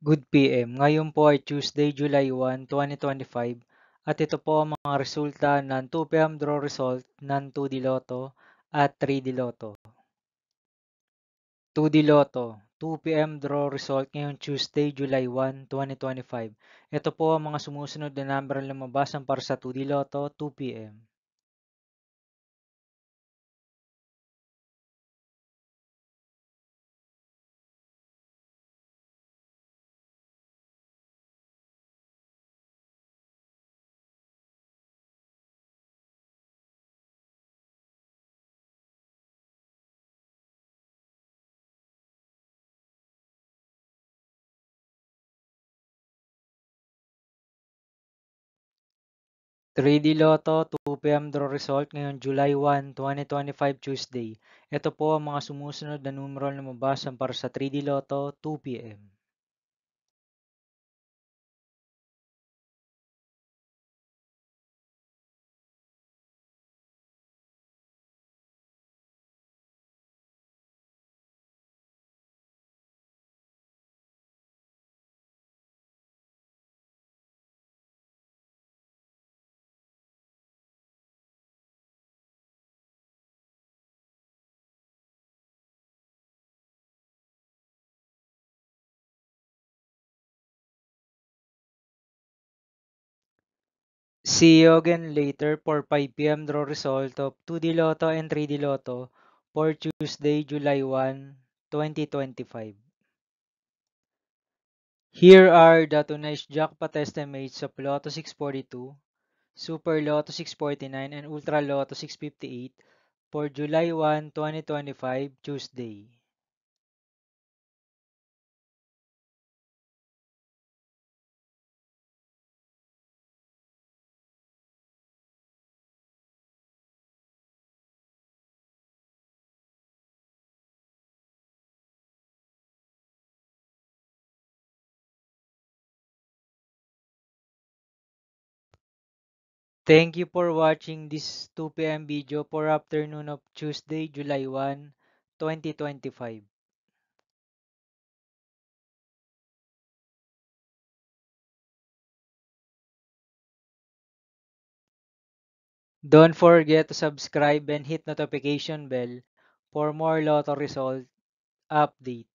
Good PM. Ngayon po ay Tuesday, July 1, 2025 at ito po ang mga resulta ng 2 PM draw result ng 2D Lotto at 3D Lotto. 2D Lotto, 2 PM draw result ngayong Tuesday, July 1, 2025. Ito po ang mga sumusunod na number na lumabasan para sa 2D Lotto, 2 PM. 3D Lotto, 2 PM draw result ngayong July 1, 2025 Tuesday. Ito po ang mga sumusunod na numero na lumabasan para sa 3D Lotto, 2 PM. See you again later for 5 PM draw result of 2D Lotto and 3D Lotto for Tuesday, July 1, 2025. Here are the tonight's jackpot estimates of Lotto 642, Super Lotto 649, and Ultra Lotto 658 for July 1, 2025, Tuesday. Thank you for watching this 2 PM video for afternoon of Tuesday, July 1, 2025. Don't forget to subscribe and hit notification bell for more Lotto result update.